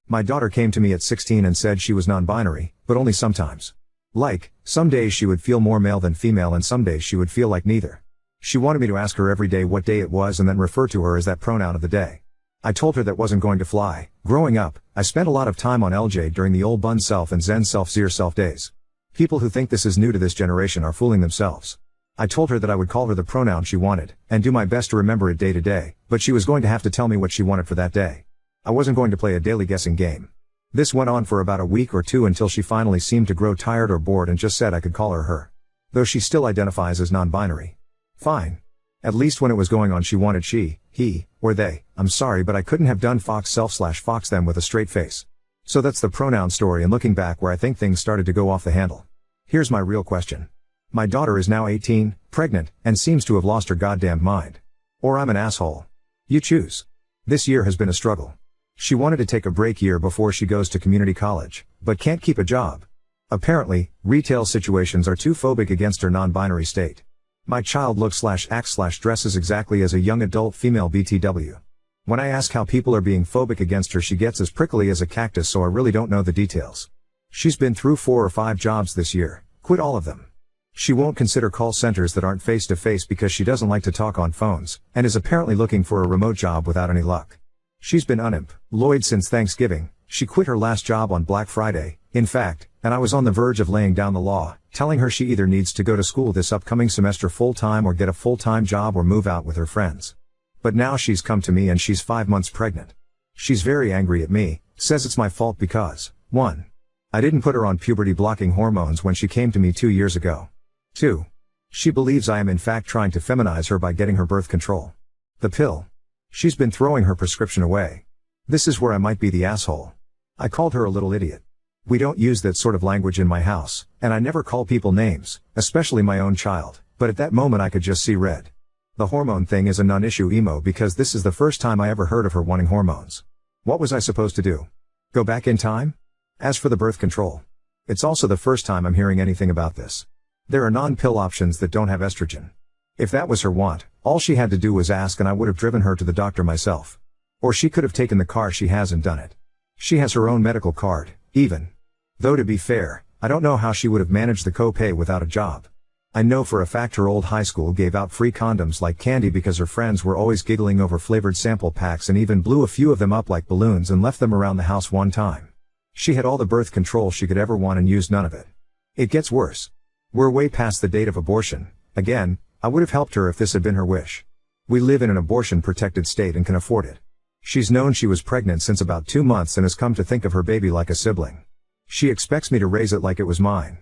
My daughter came to me at 16 and said she was non-binary, but only sometimes. Like, some days she would feel more male than female and some days she would feel like neither. She wanted me to ask her every day what day it was and then refer to her as that pronoun of the day. I told her that wasn't going to fly. Growing up, I spent a lot of time on LJ during the old bun self and Zen self Zir self days. People who think this is new to this generation are fooling themselves. I told her that I would call her the pronoun she wanted, and do my best to remember it day to day, but she was going to have to tell me what she wanted for that day. I wasn't going to play a daily guessing game. This went on for about a week or two until she finally seemed to grow tired or bored and just said I could call her her. Though she still identifies as non-binary. Fine. At least when it was going on she wanted she, he, or they. I'm sorry but I couldn't have done fox self/fox them with a straight face. So that's the pronoun story and looking back where I think things started to go off the handle. Here's my real question. My daughter is now 18, pregnant, and seems to have lost her goddamn mind. Or I'm an asshole. You choose. This year has been a struggle. She wanted to take a break year before she goes to community college, but can't keep a job. Apparently, retail situations are too phobic against her non-binary state. My child looks/acts/dresses exactly as a young adult female BTW. When I ask how people are being phobic against her she gets as prickly as a cactus so I really don't know the details. She's been through 4 or 5 jobs this year, quit all of them. She won't consider call centers that aren't face-to-face because she doesn't like to talk on phones, and is apparently looking for a remote job without any luck. She's been unemployed since Thanksgiving. She quit her last job on Black Friday, in fact, and I was on the verge of laying down the law, telling her she either needs to go to school this upcoming semester full-time or get a full-time job or move out with her friends. But now she's come to me and she's 5 months pregnant. She's very angry at me, says it's my fault because, 1. I didn't put her on puberty-blocking hormones when she came to me 2 years ago. 2. She believes I am in fact trying to feminize her by getting her birth control. The pill. She's been throwing her prescription away. This is where I might be the asshole. I called her a little idiot. We don't use that sort of language in my house, and I never call people names, especially my own child, but at that moment I could just see red. The hormone thing is a non-issue emo because this is the first time I ever heard of her wanting hormones. What was I supposed to do? Go back in time? As for the birth control, it's also the first time I'm hearing anything about this. There are non-pill options that don't have estrogen. If that was her want, all she had to do was ask and I would have driven her to the doctor myself. Or she could have taken the car she has and done it. She has her own medical card, even. Though to be fair, I don't know how she would have managed the co-pay without a job. I know for a fact her old high school gave out free condoms like candy because her friends were always giggling over flavored sample packs and even blew a few of them up like balloons and left them around the house one time. She had all the birth control she could ever want and used none of it. It gets worse. We're way past the date of abortion. Again, I would have helped her if this had been her wish. We live in an abortion-protected state and can afford it. She's known she was pregnant since about 2 months and has come to think of her baby like a sibling. She expects me to raise it like it was mine.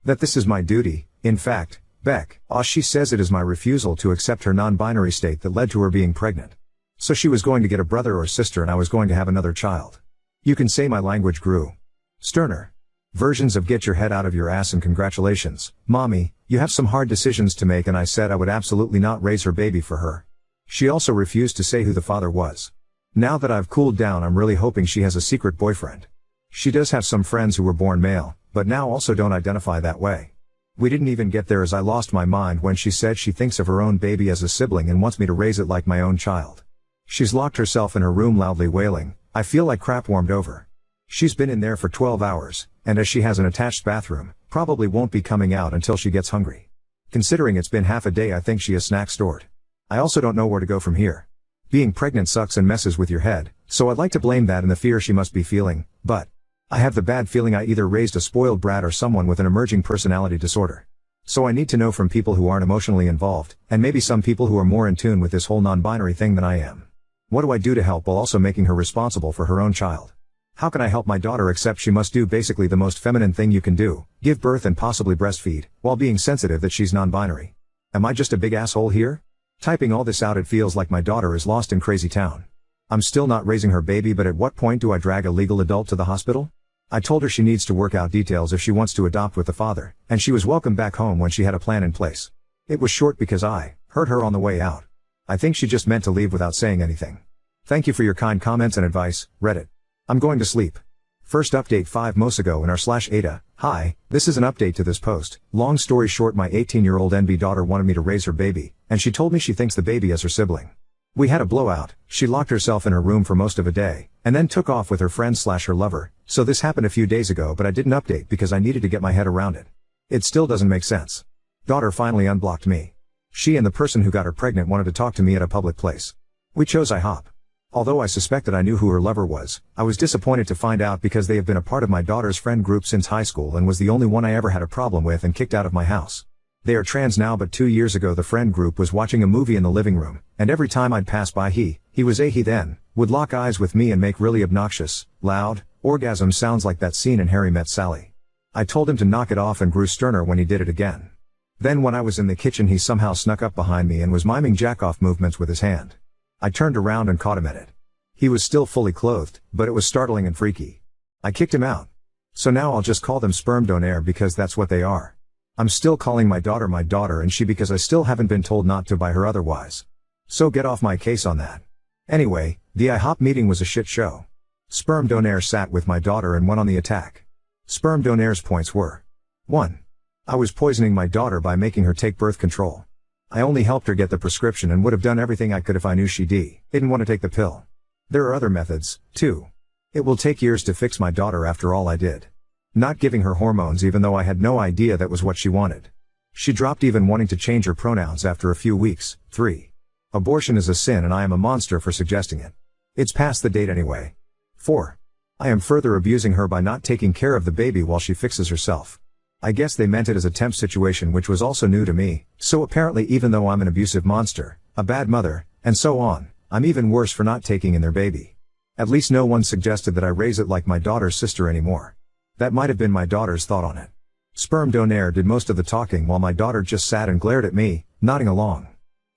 That this is my duty, in fact, Beck, she says it is my refusal to accept her non-binary state that led to her being pregnant. So she was going to get a brother or sister and I was going to have another child. You can say my language grew sterner. Versions of get your head out of your ass and congratulations, mommy, you have some hard decisions to make and I said I would absolutely not raise her baby for her. She also refused to say who the father was. Now that I've cooled down I'm really hoping she has a secret boyfriend. She does have some friends who were born male, but now also don't identify that way. We didn't even get there as I lost my mind when she said she thinks of her own baby as a sibling and wants me to raise it like my own child. She's locked herself in her room loudly wailing, I feel like crap warmed over. She's been in there for 12 hours, and as she has an attached bathroom, probably won't be coming out until she gets hungry. Considering it's been half a day I think she has snacks stored. I also don't know where to go from here. Being pregnant sucks and messes with your head, so I'd like to blame that in the fear she must be feeling, but I have the bad feeling I either raised a spoiled brat or someone with an emerging personality disorder. So I need to know from people who aren't emotionally involved, and maybe some people who are more in tune with this whole non-binary thing than I am. What do I do to help while also making her responsible for her own child? How can I help my daughter accept she must do basically the most feminine thing you can do, give birth and possibly breastfeed, while being sensitive that she's non-binary? Am I just a big asshole here? Typing all this out it feels like my daughter is lost in crazy town. I'm still not raising her baby but at what point do I drag a legal adult to the hospital? I told her she needs to work out details if she wants to adopt with the father, and she was welcome back home when she had a plan in place. It was short because I heard her on the way out. I think she just meant to leave without saying anything. Thank you for your kind comments and advice, Reddit. I'm going to sleep. First update 5 months ago in r/Ada. Hi, this is an update to this post. Long story short, my 18-year-old NB daughter wanted me to raise her baby, and she told me she thinks the baby is her sibling. We had a blowout. She locked herself in her room for most of a day, and then took off with her friend/her lover, so this happened a few days ago but I didn't update because I needed to get my head around it. It still doesn't make sense. Daughter finally unblocked me. She and the person who got her pregnant wanted to talk to me at a public place. We chose IHOP. Although I suspected I knew who her lover was, I was disappointed to find out because they have been a part of my daughter's friend group since high school and was the only one I ever had a problem with and kicked out of my house. They are trans now, but 2 years ago the friend group was watching a movie in the living room, and every time I'd pass by he then, would lock eyes with me and make really obnoxious, loud, orgasm sounds like that scene in Harry Met Sally. I told him to knock it off and grew sterner when he did it again. Then when I was in the kitchen he somehow snuck up behind me and was miming jack-off movements with his hand. I turned around and caught him at it. He was still fully clothed, but it was startling and freaky. I kicked him out. So now I'll just call them sperm donor because that's what they are. I'm still calling my daughter and she because I still haven't been told not to by her otherwise. So get off my case on that. Anyway, the IHOP meeting was a shit show. Sperm donor sat with my daughter and went on the attack. Sperm donor's points were: 1. I was poisoning my daughter by making her take birth control. I only helped her get the prescription and would have done everything I could if I knew she didn't want to take the pill. There are other methods, too. It will take years to fix my daughter after all I did. Not giving her hormones even though I had no idea that was what she wanted. She dropped even wanting to change her pronouns after a few weeks. 3. Abortion is a sin and I am a monster for suggesting it. It's past the date anyway. 4. I am further abusing her by not taking care of the baby while she fixes herself. I guess they meant it as a temp situation, which was also new to me, so apparently even though I'm an abusive monster, a bad mother, and so on, I'm even worse for not taking in their baby. At least no one suggested that I raise it like my daughter's sister anymore. That might have been my daughter's thought on it. Sperm donor did most of the talking while my daughter just sat and glared at me, nodding along.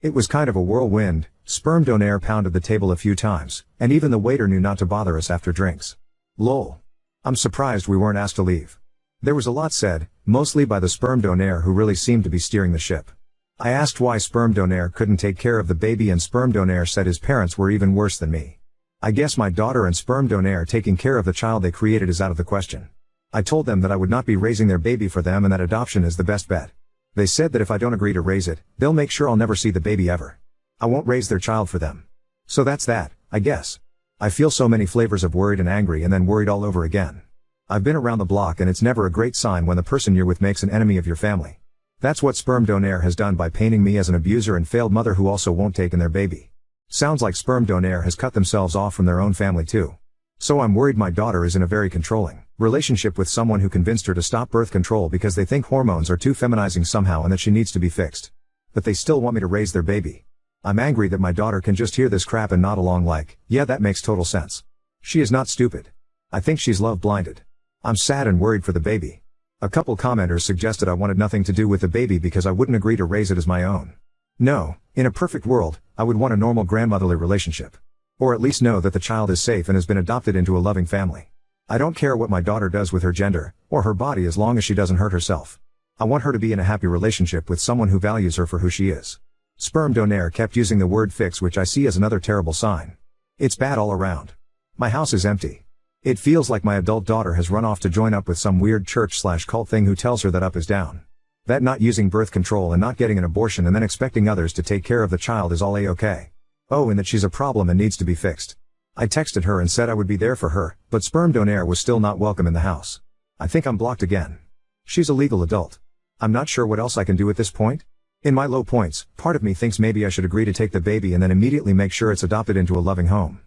It was kind of a whirlwind. Sperm donor pounded the table a few times, and even the waiter knew not to bother us after drinks. Lol. I'm surprised we weren't asked to leave. There was a lot said, mostly by the sperm donor who really seemed to be steering the ship. I asked why sperm donor couldn't take care of the baby and sperm donor said his parents were even worse than me. I guess my daughter and sperm donor taking care of the child they created is out of the question. I told them that I would not be raising their baby for them and that adoption is the best bet. They said that if I don't agree to raise it, they'll make sure I'll never see the baby ever. I won't raise their child for them. So that's that, I guess. I feel so many flavors of worried and angry and then worried all over again. I've been around the block and it's never a great sign when the person you're with makes an enemy of your family. That's what sperm donor has done by painting me as an abuser and failed mother who also won't take in their baby. Sounds like sperm donor has cut themselves off from their own family too. So I'm worried my daughter is in a very controlling relationship with someone who convinced her to stop birth control because they think hormones are too feminizing somehow and that she needs to be fixed. But they still want me to raise their baby. I'm angry that my daughter can just hear this crap and nod along like, yeah, that makes total sense. She is not stupid. I think she's love blinded. I'm sad and worried for the baby. A couple commenters suggested I wanted nothing to do with the baby because I wouldn't agree to raise it as my own. No, in a perfect world, I would want a normal grandmotherly relationship. Or at least know that the child is safe and has been adopted into a loving family. I don't care what my daughter does with her gender, or her body as long as she doesn't hurt herself. I want her to be in a happy relationship with someone who values her for who she is. Sperm donor kept using the word fix, which I see as another terrible sign. It's bad all around. My house is empty. It feels like my adult daughter has run off to join up with some weird church/cult thing who tells her that up is down. That not using birth control and not getting an abortion and then expecting others to take care of the child is all a-okay. Oh, and that she's a problem and needs to be fixed. I texted her and said I would be there for her, but sperm donor was still not welcome in the house. I think I'm blocked again. She's a legal adult. I'm not sure what else I can do at this point. In my low points, part of me thinks maybe I should agree to take the baby and then immediately make sure it's adopted into a loving home.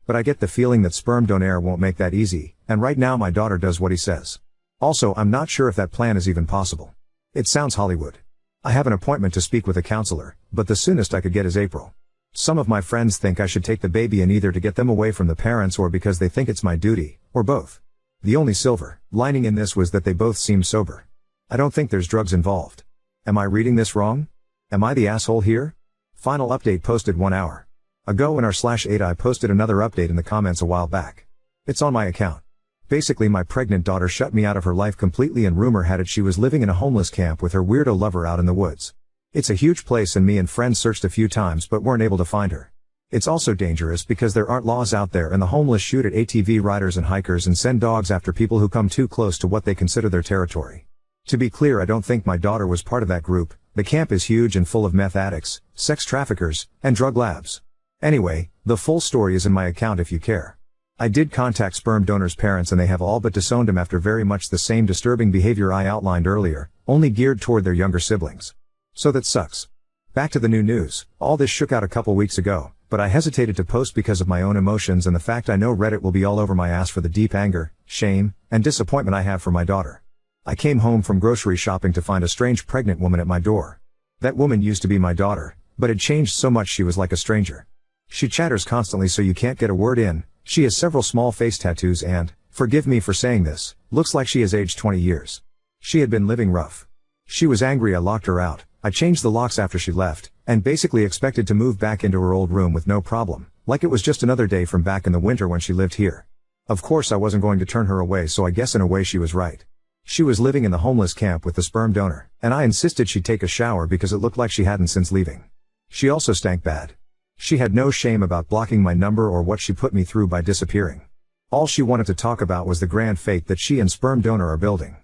But I get the feeling that sperm donor won't make that easy, and right now my daughter does what he says. Also, I'm not sure if that plan is even possible. It sounds Hollywood. I have an appointment to speak with a counselor, but the soonest I could get is April. Some of my friends think I should take the baby in either to get them away from the parents or because they think it's my duty, or both. The only silver lining in this was that they both seemed sober. I don't think there's drugs involved. Am I reading this wrong? Am I the asshole here? Final update posted 1 hour ago in r/8. I posted another update in the comments a while back. It's on my account. Basically my pregnant daughter shut me out of her life completely and rumor had it she was living in a homeless camp with her weirdo lover out in the woods. It's a huge place and me and friends searched a few times but weren't able to find her. It's also dangerous because there aren't laws out there and the homeless shoot at ATV riders and hikers and send dogs after people who come too close to what they consider their territory. To be clear, I don't think my daughter was part of that group. The camp is huge and full of meth addicts, sex traffickers, and drug labs. Anyway, the full story is in my account if you care. I did contact sperm donor's parents and they have all but disowned him after very much the same disturbing behavior I outlined earlier, only geared toward their younger siblings. So that sucks. Back to the new news. All this shook out a couple weeks ago, but I hesitated to post because of my own emotions and the fact I know Reddit will be all over my ass for the deep anger, shame, and disappointment I have for my daughter. I came home from grocery shopping to find a strange pregnant woman at my door. That woman used to be my daughter, but had changed so much she was like a stranger. She chatters constantly so you can't get a word in. She has several small face tattoos and, forgive me for saying this, looks like she has aged 20 years. She had been living rough. She was angry I locked her out. I changed the locks after she left, and basically expected to move back into her old room with no problem, like it was just another day from back in the winter when she lived here. Of course I wasn't going to turn her away, so I guess in a way she was right. She was living in the homeless camp with the sperm donor, and I insisted she take a shower because it looked like she hadn't since leaving. She also stank bad. She had no shame about blocking my number or what she put me through by disappearing. All she wanted to talk about was the grand fate that she and sperm donor are building.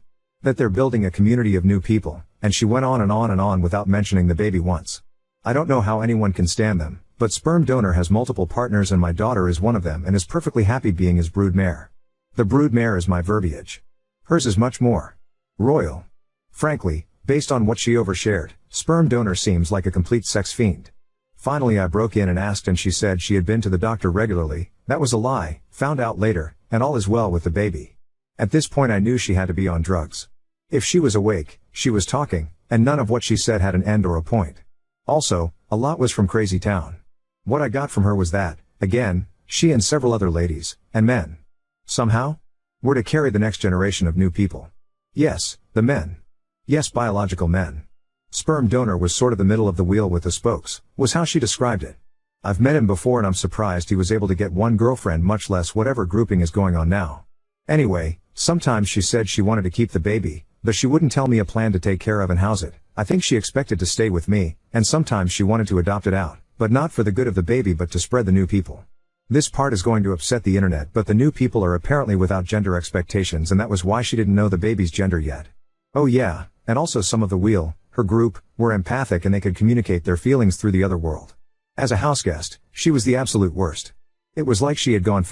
That they're building a community of new people, and she went on and on and on without mentioning the baby once. I don't know how anyone can stand them, but sperm donor has multiple partners and my daughter is one of them and is perfectly happy being his brood mare. The brood mare is my verbiage. Hers is much more royal. Frankly, based on what she overshared, sperm donor seems like a complete sex fiend. Finally I broke in and asked and she said she had been to the doctor regularly. That was a lie, found out later, and all is well with the baby. At this point I knew she had to be on drugs. If she was awake, she was talking, and none of what she said had an end or a point. Also, a lot was from Crazy Town. What I got from her was that, again, she and several other ladies, and men, somehow, were to carry the next generation of new people. Yes, the men. Yes, biological men. Sperm donor was sort of the middle of the wheel with the spokes, was how she described it. I've met him before and I'm surprised he was able to get one girlfriend, much less whatever grouping is going on now. Anyway, sometimes she said she wanted to keep the baby, but she wouldn't tell me a plan to take care of and house it. I think she expected to stay with me, and sometimes she wanted to adopt it out, but not for the good of the baby but to spread the new people. This part is going to upset the internet, but the new people are apparently without gender expectations and that was why she didn't know the baby's gender yet. Oh yeah, and also some of the wheel, her group, were empathic and they could communicate their feelings through the other world. As a house guest, she was the absolute worst. It was like she had gone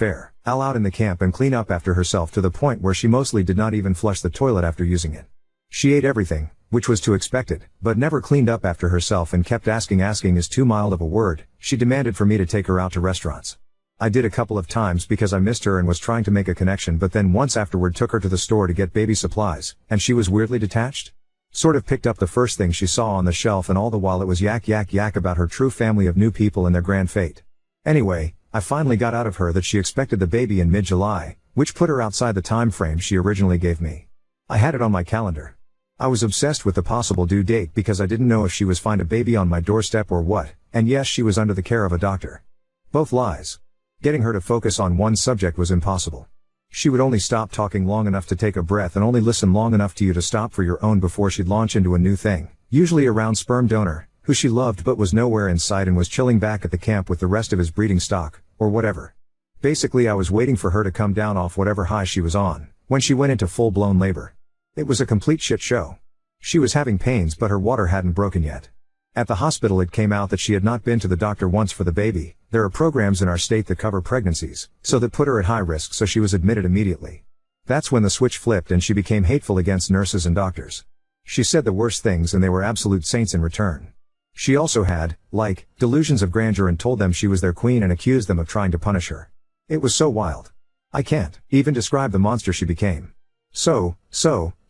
all out in the camp and clean up after herself to the point where she mostly did not even flush the toilet after using it. She ate everything, which was to expected, but never cleaned up after herself and kept asking is too mild of a word. She demanded for me to take her out to restaurants. I did a couple of times because I missed her and was trying to make a connection, but then once afterward took her to the store to get baby supplies, and she was weirdly detached. Sort of picked up the first thing she saw on the shelf and all the while it was yak about her true family of new people and their grand fate. Anyway, I finally got out of her that she expected the baby in mid-July, which put her outside the time frame she originally gave me. I had it on my calendar. I was obsessed with the possible due date because I didn't know if she was find a baby on my doorstep or what, and yes, she was under the care of a doctor. Both lies. Getting her to focus on one subject was impossible. She would only stop talking long enough to take a breath and only listen long enough to you to stop for your own before she'd launch into a new thing, usually around sperm donor, who she loved but was nowhere in sight and was chilling back at the camp with the rest of his breeding stock, or whatever. Basically I was waiting for her to come down off whatever high she was on, when she went into full-blown labor. It was a complete shit show. She was having pains but her water hadn't broken yet. At the hospital it came out that she had not been to the doctor once for the baby. There are programs in our state that cover pregnancies, so that put her at high risk, so she was admitted immediately. That's when the switch flipped and she became hateful against nurses and doctors. She said the worst things and they were absolute saints in return. She also had, delusions of grandeur and told them she was their queen and accused them of trying to punish her. It was so wild. I can't even describe the monster she became. So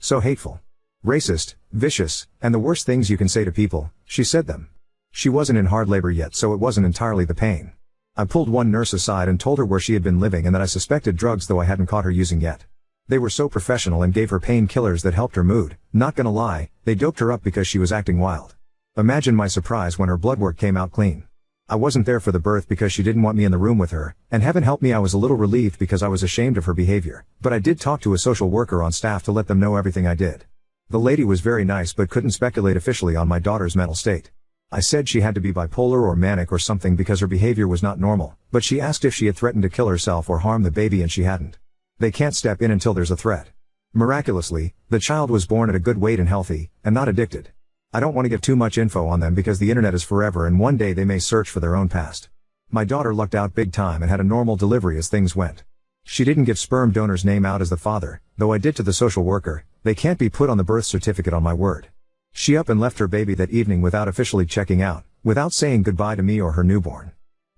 hateful. Racist, vicious, and the worst things you can say to people, she said them. She wasn't in hard labor yet, so it wasn't entirely the pain. I pulled one nurse aside and told her where she had been living and that I suspected drugs, though I hadn't caught her using yet. They were so professional and gave her painkillers that helped her mood. Not gonna lie, they doped her up because she was acting wild. Imagine my surprise when her blood work came out clean. I wasn't there for the birth because she didn't want me in the room with her, and heaven help me I was a little relieved because I was ashamed of her behavior, but I did talk to a social worker on staff to let them know everything I did. The lady was very nice but couldn't speculate officially on my daughter's mental state. I said she had to be bipolar or manic or something because her behavior was not normal, but she asked if she had threatened to kill herself or harm the baby and she hadn't. They can't step in until there's a threat. Miraculously, the child was born at a good weight and healthy, and not addicted. I don't want to give too much info on them because the internet is forever and one day they may search for their own past. My daughter lucked out big time and had a normal delivery as things went. She didn't give sperm donor's name out as the father, though I did to the social worker. They can't be put on the birth certificate on my word. She up and left her baby that evening without officially checking out, without saying goodbye to me or her newborn.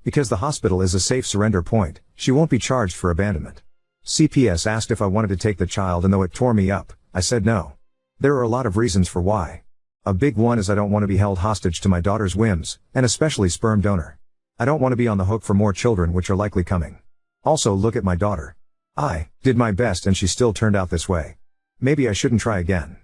Because the hospital is a safe surrender point, she won't be charged for abandonment. CPS asked if I wanted to take the child, and though it tore me up, I said no. There are a lot of reasons for why. A big one is I don't want to be held hostage to my daughter's whims, and especially sperm donor. I don't want to be on the hook for more children which are likely coming. Also, look at my daughter. I did my best and she still turned out this way. Maybe I shouldn't try again.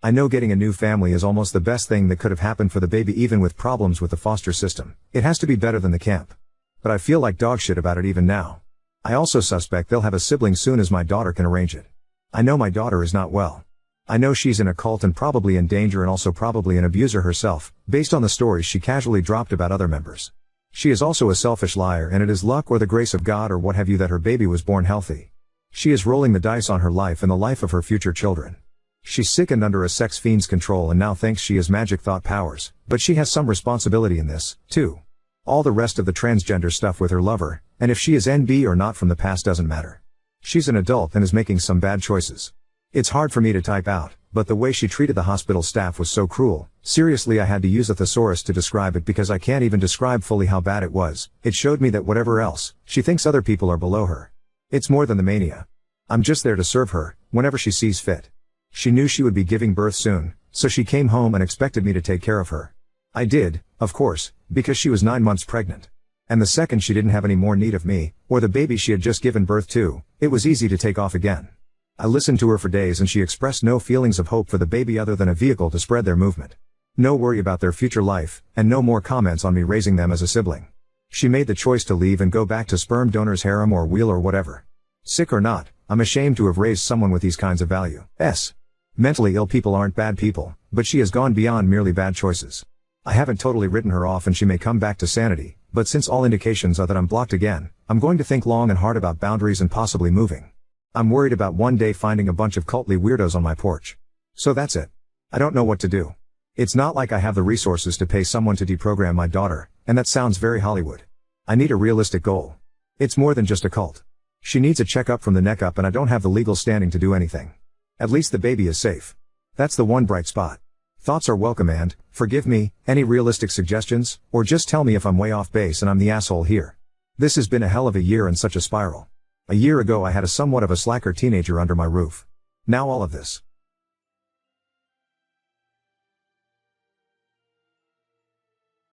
I know getting a new family is almost the best thing that could have happened for the baby, even with problems with the foster system. It has to be better than the camp. But I feel like dog shit about it even now. I also suspect they'll have a sibling soon as my daughter can arrange it. I know my daughter is not well. I know she's in a cult and probably in danger, and also probably an abuser herself, based on the stories she casually dropped about other members. She is also a selfish liar, and it is luck or the grace of God or what have you that her baby was born healthy. She is rolling the dice on her life and the life of her future children. She's sickened under a sex fiend's control and now thinks she has magic thought powers, but she has some responsibility in this, too. All the rest of the transgender stuff with her lover, and if she is NB or not from the past doesn't matter. She's an adult and is making some bad choices. It's hard for me to type out, but the way she treated the hospital staff was so cruel. Seriously, I had to use a thesaurus to describe it because I can't even describe fully how bad it was. It showed me that whatever else, she thinks other people are below her. It's more than the mania. I'm just there to serve her, whenever she sees fit. She knew she would be giving birth soon, so she came home and expected me to take care of her. I did, of course, because she was 9 months pregnant. And the second she didn't have any more need of me, or the baby she had just given birth to, it was easy to take off again. I listened to her for days and she expressed no feelings of hope for the baby other than a vehicle to spread their movement. No worry about their future life, and no more comments on me raising them as a sibling. She made the choice to leave and go back to sperm donor's harem or wheel or whatever. Sick or not, I'm ashamed to have raised someone with these kinds of values. Mentally ill people aren't bad people, but she has gone beyond merely bad choices. I haven't totally written her off and she may come back to sanity, but since all indications are that I'm blocked again, I'm going to think long and hard about boundaries and possibly moving. I'm worried about one day finding a bunch of cultly weirdos on my porch. So that's it. I don't know what to do. It's not like I have the resources to pay someone to deprogram my daughter, and that sounds very Hollywood. I need a realistic goal. It's more than just a cult. She needs a checkup from the neck up and I don't have the legal standing to do anything. At least the baby is safe. That's the one bright spot. Thoughts are welcome and, forgive me, any realistic suggestions, or just tell me if I'm way off base and I'm the asshole here. This has been a hell of a year and such a spiral. A year ago I had a somewhat of a slacker teenager under my roof. Now all of this.